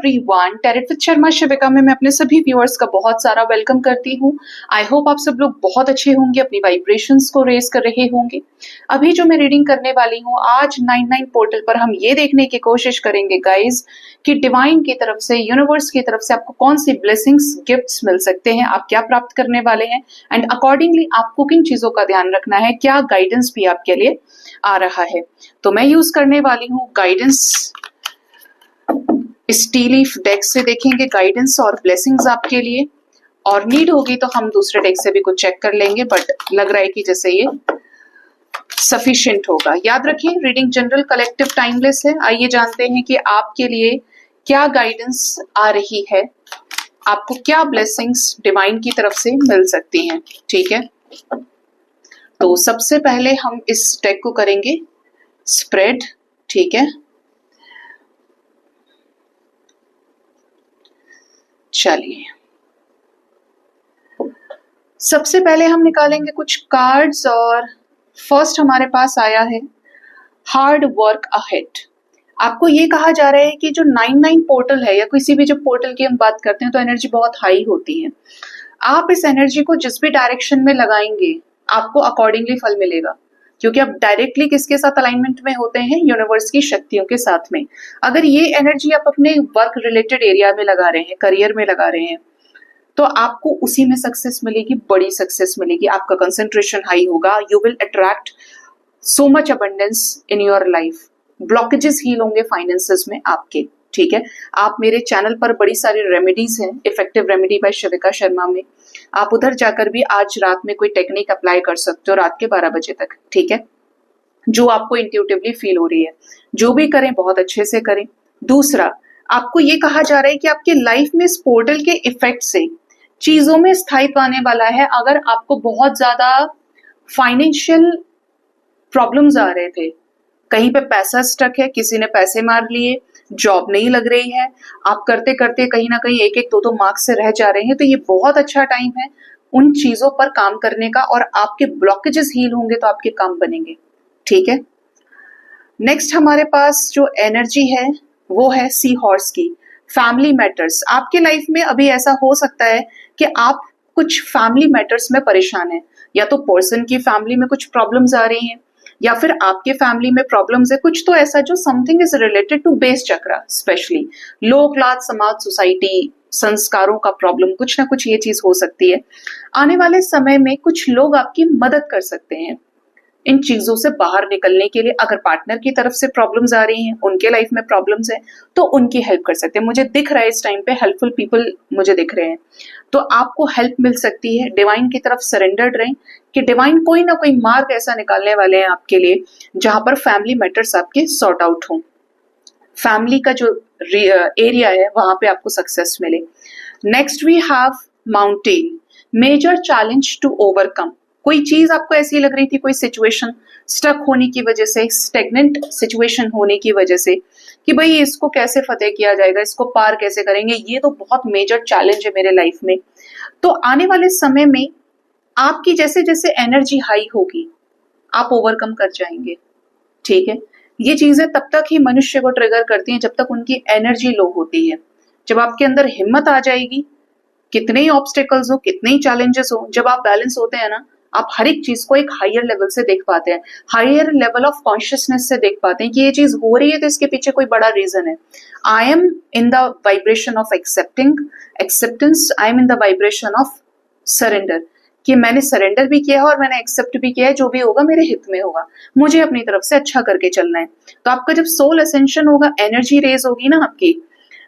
Everyone, tarot with Sharma शिविका में मैं अपने सभी व्यूअर्स का बहुत सारा वेलकम करती हूँ। आई होप आप सब लोग बहुत अच्छे होंगे, अपनी वाइब्रेशंस को रेज कर रहे होंगे। अभी जो मैं रीडिंग करने वाली हूँ आज 99 पोर्टल पर हम ये देखने की कोशिश करेंगे गाइज कि डिवाइन की तरफ से, यूनिवर्स की तरफ से आपको कौन सी ब्लेसिंग्स, गिफ्ट्स मिल सकते हैं, आप क्या प्राप्त करने वाले हैं एंड अकॉर्डिंगली आपको किन चीजों का ध्यान रखना है, क्या गाइडेंस भी आपके लिए आ रहा है। तो मैं यूज करने वाली हूँ गाइडेंस, इस टी लीफ डेक से देखेंगे गाइडेंस और ब्लेसिंग्स आपके लिए, और नीड होगी तो हम दूसरे डेक से भी कुछ चेक कर लेंगे, बट लग रहा है कि जैसे ये सफिशिएंट होगा। याद रखिए रीडिंग जनरल, कलेक्टिव, टाइमलेस है। आइए जानते हैं कि आपके लिए क्या गाइडेंस आ रही है, आपको क्या ब्लेसिंग्स डिवाइन की तरफ से मिल सकती हैं। ठीक है, तो सबसे पहले हम इस डेक को करेंगे स्प्रेड। ठीक है, चलिए सबसे पहले हम निकालेंगे कुछ कार्ड्स और फर्स्ट हमारे पास आया है हार्ड वर्क अहेड। आपको ये कहा जा रहा है कि जो 99 पोर्टल है या किसी भी जो पोर्टल की हम बात करते हैं तो एनर्जी बहुत हाई होती है। आप इस एनर्जी को जिस भी डायरेक्शन में लगाएंगे आपको अकॉर्डिंगली फल मिलेगा, क्योंकि आप डायरेक्टली किसके साथ अलाइनमेंट में होते हैं, यूनिवर्स की शक्तियों के साथ में। अगर ये एनर्जी आप अपने वर्क रिलेटेड एरिया में लगा रहे हैं, करियर में लगा रहे हैं, तो आपको उसी में सक्सेस मिलेगी, बड़ी सक्सेस मिलेगी, आपका कंसंट्रेशन हाई होगा, you will attract so much abundance in your life, blockages heal होंगे फाइनेंसेस में आपके। ठीक है, आप मेरे चैनल पर बड़ी सारी रेमेडीज हैं, इफेक्टिव रेमेडी बाय शिविका शर्मा में, आप उधर जाकर भी आज रात में कोई टेक्निक अप्लाई कर सकते हो रात के 12 बजे तक। ठीक है, जो आपको इंट्यूटिवली फील हो रही है, जो भी करें बहुत अच्छे से करें। दूसरा, आपको ये कहा जा रहा है कि आपके लाइफ में इस पोर्टल के इफेक्ट से चीजों में स्थायित्व आने वाला है। अगर आपको बहुत ज्यादा फाइनेंशियल प्रॉब्लम्स आ रहे थे, कहीं पे पैसा स्टक है, किसी ने पैसे मार लिए, जॉब नहीं लग रही है, आप करते करते कहीं ना कहीं एक एक दो मार्क्स से रह जा रहे हैं, तो ये बहुत अच्छा टाइम है उन चीजों पर काम करने का, और आपके ब्लॉकेजेस हील होंगे तो आपके काम बनेंगे। ठीक है, नेक्स्ट हमारे पास जो एनर्जी है वो है सी हॉर्स की, फैमिली मैटर्स। आपके लाइफ में अभी ऐसा हो सकता है कि आप कुछ फैमिली मैटर्स में परेशान हैं, या तो पर्सन की फैमिली में कुछ प्रॉब्लम्स आ रही हैं, या फिर आपके फैमिली में प्रॉब्लम्स है, कुछ तो ऐसा जो something is related to base chakra, specially low class समाज, सोसाइटी, संस्कारों का प्रॉब्लम, कुछ ना कुछ ये चीज हो सकती है। आने वाले समय में कुछ लोग आपकी मदद कर सकते हैं इन चीजों से बाहर निकलने के लिए। अगर पार्टनर की तरफ से प्रॉब्लम्स आ रही हैं, उनके लाइफ में प्रॉब्लम्स है, तो उनकी हेल्प कर सकते हैं। मुझे दिख रहा है इस टाइम पे हेल्पफुल पीपल मुझे दिख रहे हैं, तो आपको हेल्प मिल सकती है। डिवाइन की तरफ सरेंडर्ड रहें कि डिवाइन कोई ना कोई मार्ग ऐसा निकालने वाले हैं आपके लिए जहां पर फैमिली मैटर्स आपके सॉर्ट आउट हों, फैमिली का जो एरिया है वहां पे आपको सक्सेस मिले। Next we have mountain, major challenge to overcome. कोई चीज आपको ऐसी लग रही थी, कोई सिचुएशन स्टक होने की वजह से, स्टेगनेंट सिचुएशन होने की वजह से, कि भाई इसको कैसे फतेह किया जाएगा, इसको पार कैसे करेंगे, ये तो बहुत मेजर चैलेंज है मेरे लाइफ में। तो आने वाले समय में आपकी जैसे जैसे एनर्जी हाई होगी आप ओवरकम कर जाएंगे। ठीक है, ये चीजें तब तक ही मनुष्य को ट्रिगर करती हैं जब तक उनकी एनर्जी लो होती है। जब आपके अंदर हिम्मत आ जाएगी, कितने ही ऑब्स्टेकल्स हो, कितने ही चैलेंजेस हो, जब आप बैलेंस होते हैं ना, आप हर एक चीज को एक हायर लेवल से देख पाते हैं, हायर लेवल ऑफ कॉन्शियसनेस से देख पाते हैं कि ये चीज हो रही है तो इसके पीछे कोई बड़ा रीजन है। I am in the vibration of acceptance, I am in the vibration of surrender, कि मैंने सरेंडर भी किया है और मैंने एक्सेप्ट भी किया है, जो भी होगा मेरे हित में होगा, मुझे अपनी तरफ से अच्छा करके चलना है। तो आपका जब सोल असेंशन होगा, एनर्जी रेज होगी ना आपकी,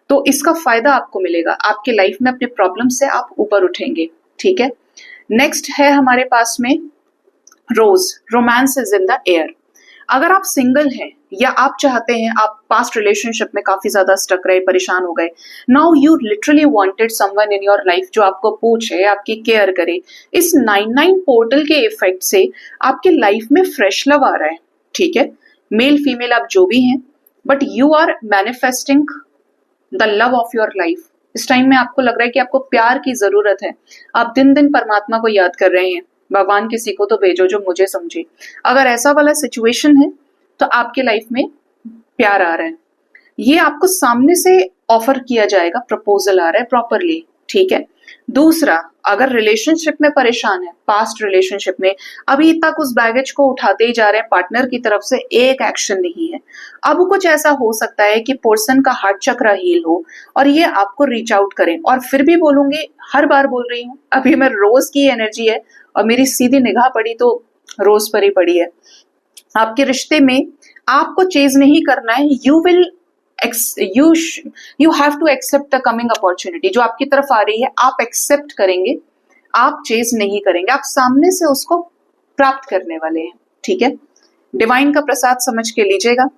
तो इसका फायदा आपको मिलेगा, आपके लाइफ में अपने प्रॉब्लम से आप ऊपर उठेंगे। ठीक है, नेक्स्ट है हमारे पास में rose, romance is in the air. अगर आप सिंगल हैं या आप चाहते हैं, आप पास्ट रिलेशनशिप में काफी ज्यादा स्टक रहे, परेशान हो गए, now you literally wanted someone in your life जो आपको पूछे, आपकी केयर करे, इस 99 पोर्टल के इफेक्ट से आपके लाइफ में फ्रेश लव आ रहा है। ठीक है, मेल फीमेल आप जो भी हैं, but you are manifesting the love of your life. इस टाइम में आपको लग रहा है कि आपको प्यार की जरूरत है, आप दिन दिन परमात्मा को याद कर रहे हैं, भगवान किसी को तो भेजो जो मुझे समझे। अगर ऐसा वाला सिचुएशन है तो आपके लाइफ में प्यार आ रहा है, ये आपको सामने से ऑफर किया जाएगा, प्रपोजल आ रहा है प्रॉपरली, ठीक है। दूसरा, अगर रिलेशनशिप में परेशान है, पास्ट रिलेशनशिप में अभी तक उस बैगेज को उठाते ही जा रहे हैं, पार्टनर की तरफ से एक एक्शन नहीं है, अब कुछ ऐसा हो सकता है कि पर्सन का हार्ट चक्र हील हो और ये आपको रीच आउट करें। और फिर भी बोलूंगी, हर बार बोल रही हूँ, अभी मैं रोज की एनर्जी है और मेरी सीधी निगाह पड़ी तो रोज पर ही पड़ी है। आपके रिश्ते में आपको चेज नहीं करना है, you have to accept the coming opportunity. जो आपकी तरफ आ रही है आप एक्सेप्ट करेंगे, आप चेज नहीं करेंगे, आप सामने से उसको प्राप्त करने वाले हैं, ठीक है। डिवाइन का प्रसाद समझ के लीजिएगा।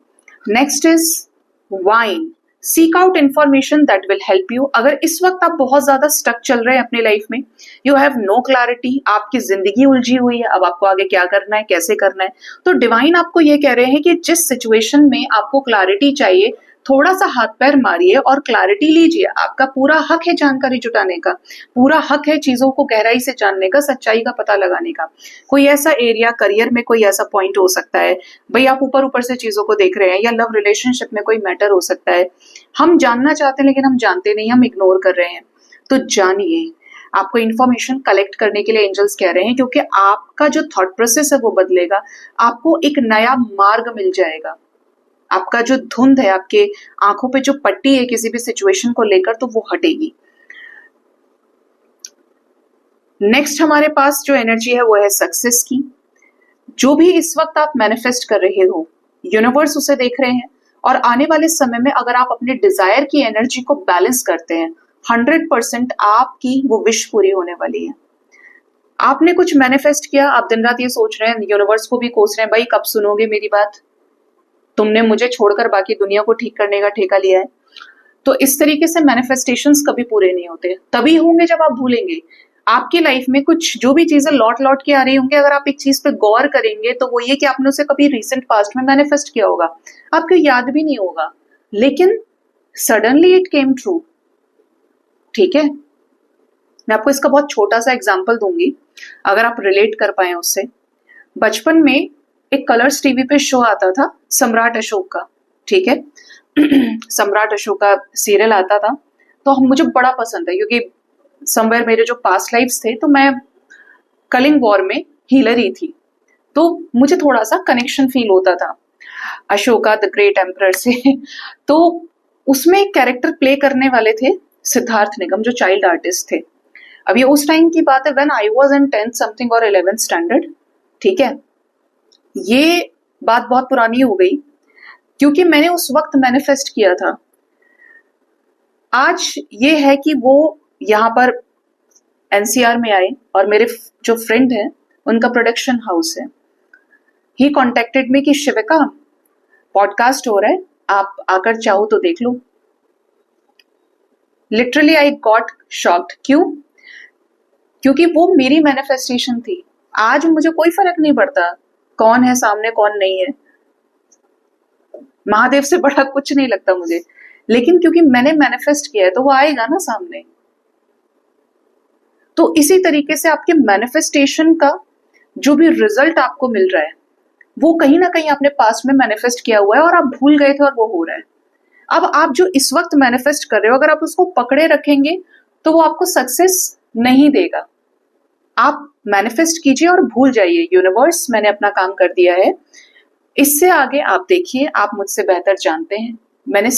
Next is wine. Seek out information that will help you. अगर इस वक्त आप बहुत ज्यादा स्टक चल रहे हैं अपनी लाइफ में, यू हैव नो क्लैरिटी, आपकी जिंदगी उलझी हुई है, अब आपको आगे क्या करना है, कैसे करना है, तो डिवाइन आपको ये कह रहे हैं कि जिस सिचुएशन में आपको क्लैरिटी चाहिए, थोड़ा सा हाथ पैर मारिए और क्लैरिटी लीजिए। आपका पूरा हक है जानकारी जुटाने का, पूरा हक है चीजों को गहराई से जानने का, सच्चाई का पता लगाने का। कोई ऐसा एरिया करियर में कोई ऐसा पॉइंट हो सकता है, भाई आप ऊपर ऊपर से चीजों को देख रहे हैं, या लव रिलेशनशिप में कोई मैटर हो सकता है, हम जानना चाहते हैं लेकिन हम जानते नहीं, हम इग्नोर कर रहे हैं। तो जानिए, आपको इंफॉर्मेशन कलेक्ट करने के लिए एंजल्स कह रहे हैं, क्योंकि आपका जो थॉट प्रोसेस है वो बदलेगा, आपको एक नया मार्ग मिल जाएगा। आपका जो धुंध है, आपके आंखों पे जो पट्टी है किसी भी सिचुएशन को लेकर, तो वो हटेगी। नेक्स्ट हमारे पास जो एनर्जी है वो है सक्सेस की। जो भी इस वक्त आप मैनिफेस्ट कर रहे हो, यूनिवर्स उसे देख रहे हैं, और आने वाले समय में अगर आप अपने डिजायर की एनर्जी को बैलेंस करते हैं, 100% आपकी वो विश पूरी होने वाली है। आपने कुछ मैनिफेस्ट किया, आप दिन रात ये सोच रहे हैं, यूनिवर्स को भी कोस रहे हैं, भाई कब सुनोगे मेरी बात, तुमने मुझे छोड़कर बाकी दुनिया को ठीक करने का ठेका लिया है। तो इस तरीके से मैनिफेस्टेशंस कभी पूरे नहीं होते, तभी होंगे जब आप भूलेंगे। आपकी लाइफ में कुछ जो भी चीजें लौट लौट के आ रही होंगी, अगर आप एक चीज पे गौर करेंगे तो वो ये कि आपने उसे कभी रिसेंट पास्ट में मैनिफेस्ट किया होगा, आपको याद भी नहीं होगा, लेकिन सडनली इट केम ट्रू, ठीक है। मैं आपको इसका बहुत छोटा सा एग्जाम्पल दूंगी, अगर आप रिलेट कर पाए उससे। बचपन में एक कलर्स टीवी पे शो आता था, सम्राट अशोक का, ठीक है। सम्राट अशोक का सीरियल आता था, तो मुझे बड़ा पसंद है, क्योंकि समवेयर मेरे जो पास्ट लाइफ्स थे, तो मैं कलिंग वॉर में हीलर ही थी, तो मुझे थोड़ा सा कनेक्शन फील होता था अशोका द ग्रेट एम्परर से। तो उसमें एक कैरेक्टर प्ले करने वाले थे सिद्धार्थ निगम, जो चाइल्ड आर्टिस्ट थे। अब ये उस टाइम की बात है, when I was in 10th something और 11th स्टैंडर्ड, ठीक है। ये बात बहुत पुरानी हो गई, क्योंकि मैंने उस वक्त मैनिफेस्ट किया था। आज ये है कि वो यहाँ पर एनसीआर में आए, और मेरे जो फ्रेंड है उनका प्रोडक्शन हाउस है, ही कॉन्टेक्टेड मी कि शिविका पॉडकास्ट हो रहा है, आप आकर चाहो तो देख लो। Literally I got shocked. क्यों? क्योंकि वो मेरी मैनिफेस्टेशन थी। आज मुझे कोई फर्क नहीं पड़ता कौन है सामने कौन नहीं है, महादेव से बड़ा कुछ नहीं लगता मुझे, लेकिन क्योंकि मैंने मैनिफेस्ट किया है तो वो आएगा ना सामने। तो इसी तरीके से आपके मैनिफेस्टेशन का जो भी रिजल्ट आपको मिल रहा है, वो कहीं ना कहीं आपने पास्ट में मैनिफेस्ट किया हुआ है और आप भूल गए थे और वो हो रहा है। अब आप जो इस वक्त मैनिफेस्ट कर रहे हो, अगर आप उसको पकड़े रखेंगे तो वो आपको सक्सेस नहीं देगा। आप मैनिफेस्ट कीजिए और भूल जाइए, यूनिवर्स मैंने अपना काम कर दिया है, इससे आगे आप देखिए, आप मुझसे बेहतर जानते हैं, मैंने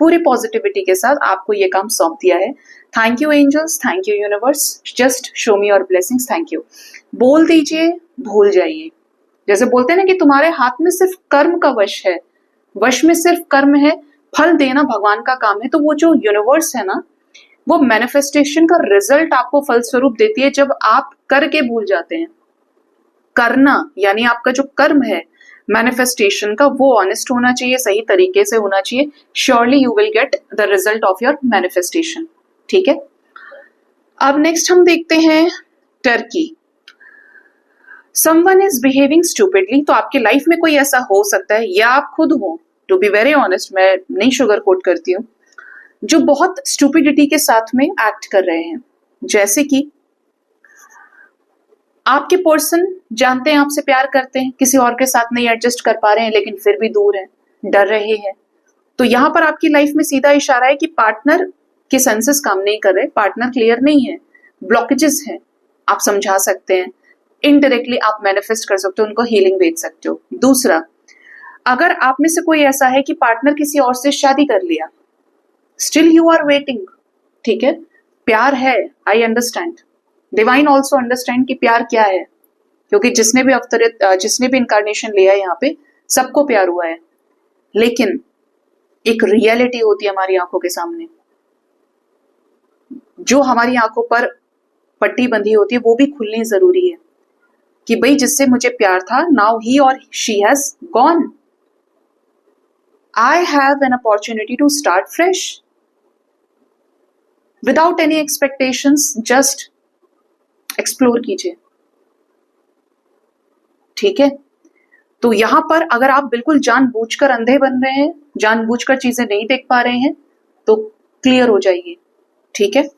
पूरी पॉजिटिविटी के साथ आपको ये काम सौंप दिया है। Thank you angels, thank you universe, just show me your blessings, thank you. बोल दीजिए, भूल जाइए। जैसे बोलते हैं ना कि तुम्हारे हाथ में सिर्फ कर्म का वश है, वश में सिर्फ कर्म है, फल देना भगवान का काम है। तो वो जो यूनिवर्स है ना, वो मैनिफेस्टेशन का रिजल्ट आपको फल स्वरूप देती है जब आप करके भूल जाते हैं। करना यानी आपका जो कर्म है मैनिफेस्टेशन का, वो ऑनेस्ट होना चाहिए, सही तरीके से होना चाहिए। Surely you will get the result of your manifestation, ठीक है। अब नेक्स्ट हम देखते हैं Turkey. Someone is behaving stupidly. तो आपके लाइफ में कोई ऐसा हो सकता है, या आप खुद हो, टू बी वेरी ऑनेस्ट, मैं नहीं शुगर कोट करती हूँ, जो बहुत स्टूपिडिटी के साथ में एक्ट कर रहे हैं। जैसे कि आपके पर्सन जानते हैं आपसे प्यार करते हैं, किसी और के साथ नहीं एडजस्ट कर पा रहे हैं, लेकिन फिर भी दूर हैं, डर रहे हैं, तो यहाँ पर आपकी लाइफ में सीधा इशारा है कि पार्टनर के सेंसेस काम नहीं कर रहे, पार्टनर क्लियर नहीं है, ब्लॉकेजेस हैं, आप समझा सकते हैं, इनडायरेक्टली आप मैनिफेस्ट कर सकते हो, उनको हीलिंग भेज सकते हो। दूसरा, अगर आप में से कोई ऐसा है कि पार्टनर किसी और से शादी कर लिया, स्टिल यू आर वेटिंग, ठीक है, प्यार है, I understand, divine also understand कि प्यार क्या है, क्योंकि जिसने भी इनकारनेशन लिया है यहाँ पे सबको प्यार हुआ है, लेकिन एक रियलिटी होती है हमारी आंखों के सामने, जो हमारी आंखों पर पट्टी बंधी होती है वो भी खुलनी जरूरी है कि भाई जिससे मुझे प्यार था, नाउ ही और she has gone, I have an opportunity to start fresh without any expectations, just explore कीजिए, ठीक है। तो यहां पर अगर आप बिल्कुल जानबूझकर अंधे बन रहे हैं, जानबूझकर चीजें नहीं देख पा रहे हैं, तो क्लियर हो जाइए, ठीक है।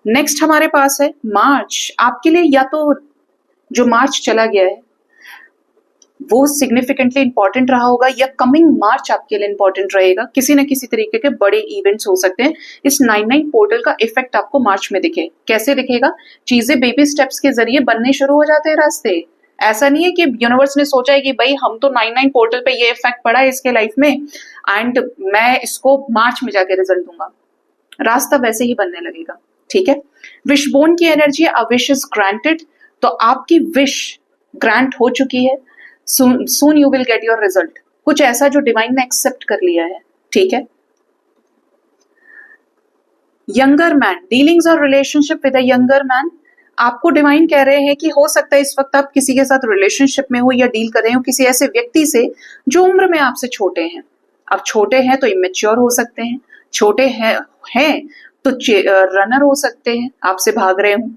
नेक्स्ट हमारे पास है मार्च। आपके लिए या तो जो मार्च चला गया है वो सिग्निफिकेंटली इंपॉर्टेंट रहा होगा, या कमिंग मार्च आपके लिए इंपॉर्टेंट रहेगा। किसी न किसी तरीके के बड़े इवेंट्स हो सकते हैं। इस 99 पोर्टल का इफेक्ट आपको मार्च में दिखे। कैसे दिखेगा? चीजें बेबी स्टेप्स के जरिए बनने शुरू हो जाते हैं रास्ते। ऐसा नहीं है कि यूनिवर्स ने सोचा है कि भाई हम तो 99 पोर्टल पे ये इफेक्ट पड़ा है इसके लाइफ में एंड मैं इसको मार्च में जाके रिजल्ट दूंगा। रास्ता वैसे ही बनने लगेगा, ठीक है। विशबोन की energy, a wish is granted, तो आपकी विश ग्रांट हो चुकी है। Soon you will get your result. कुछ ऐसा जो डिवाइन ने एक्सेप्ट कर लिया है, ठीक है। यंगर मैन, डीलिंग्स और relationship with a younger man, आपको डिवाइन कह रहे हैं कि हो सकता है इस वक्त आप किसी के साथ रिलेशनशिप में हो या डील कर रहे हो किसी ऐसे व्यक्ति से जो उम्र में आपसे छोटे हैं। अब छोटे हैं तो इमेच्योर हो सकते हैं, छोटे हैं तो रनर हो सकते हैं, आपसे भाग रहे हो।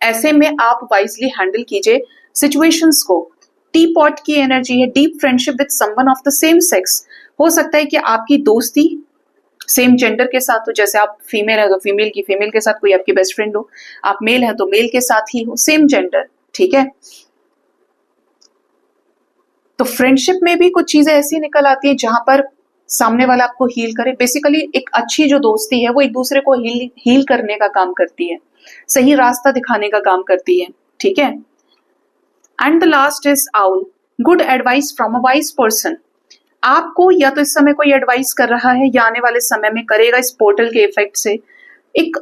ऐसे में आप वाइजली हैंडल कीजिए सिचुएशंस को। टी पॉट की एनर्जी है, deep friendship with someone of the same sex. हो सकता है कि आपकी दोस्ती सेम जेंडर के साथ हो, जैसे आप फीमेल है तो फीमेल के साथ कोई आपकी बेस्ट फ्रेंड हो, आप मेल है तो मेल के साथ ही हो, सेम जेंडर, ठीक है। तो फ्रेंडशिप में भी कुछ चीजें ऐसी निकल आती है जहां पर सामने वाला आपको हील करे। बेसिकली एक अच्छी जो दोस्ती है वो एक दूसरे को हील करने का काम करती है, सही रास्ता दिखाने का काम करती है, ठीक है। And the last is owl, good advice from a wise person. आपको या तो इस समय कोई एडवाइस कर रहा है या आने वाले समय में करेगा इस पोर्टल के इफेक्ट से। एक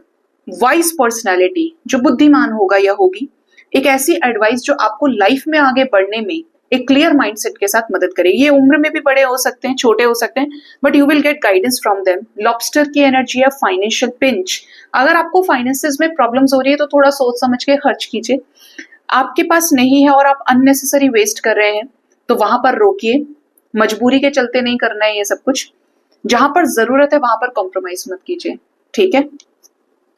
वाइज पर्सनैलिटी जो बुद्धिमान होगा या होगी, एक ऐसी एडवाइस जो आपको लाइफ में आगे बढ़ने में एक क्लियर माइंडसेट के साथ मदद करेगी। ये उम्र में भी बड़े हो सकते हैं, छोटे हो सकते हैं, but you will get guidance from them. Lobster की एनर्जी है, फाइनेंशियल पिंच। अगर आपको फाइनेंसेस में प्रॉब्लम्स हो रही है तो थोड़ा सोच समझ के खर्च कीजिए। आपके पास नहीं है और आप अननेसेसरी वेस्ट कर रहे हैं तो वहां पर रोकिए। मजबूरी के चलते नहीं करना है ये सब कुछ। जहां पर जरूरत है वहां पर कॉम्प्रोमाइज मत कीजिए, ठीक है।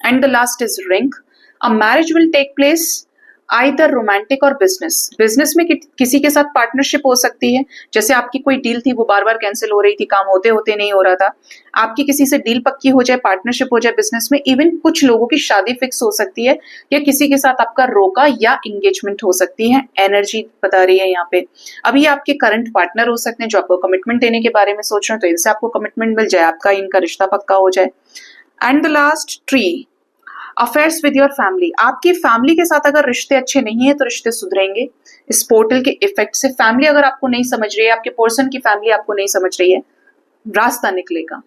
And the last is ring, a marriage will take place either romantic और बिजनेस में किसी के साथ पार्टनरशिप हो सकती है। जैसे आपकी कोई डील थी वो बार बार कैंसिल हो रही थी, काम होते होते नहीं हो रहा था, आपकी किसी से डील पक्की हो जाए, पार्टनरशिप हो जाए बिजनेस में। इवन कुछ लोगों की शादी फिक्स हो सकती है या किसी के साथ आपका रोका या एंगेजमेंट हो सकती है। एनर्जी बता रही है यहाँ पे। अभी आपके करंट पार्टनर हो सकते हैं जो आपको कमिटमेंट देने के बारे में सोच रहे हैं, तो इनसे आपको कमिटमेंट मिल जाए, आपका इनका रिश्ता पक्का हो जाए। And the last tree, affairs with your family. आपकी फैमिली के साथ अगर रिश्ते अच्छे नहीं है तो रिश्ते सुधरेंगे इस पोर्टल के इफेक्ट से। फैमिली अगर आपको नहीं समझ रही है, आपके पर्सन की फैमिली आपको नहीं समझ रही है, रास्ता निकलेगा।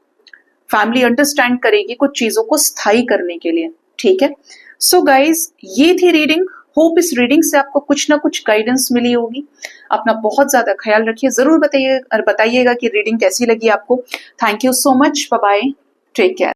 फैमिली अंडरस्टैंड करेगी कुछ चीजों को स्थायी करने के लिए, ठीक है। सो गाइज, ये थी रीडिंग। होप इस रीडिंग से आपको कुछ ना कुछ गाइडेंस मिली होगी। अपना बहुत ज्यादा ख्याल रखिए। जरूर बताइएगा कि रीडिंग कैसी लगी आपको। Thank you so much, bye bye, take care.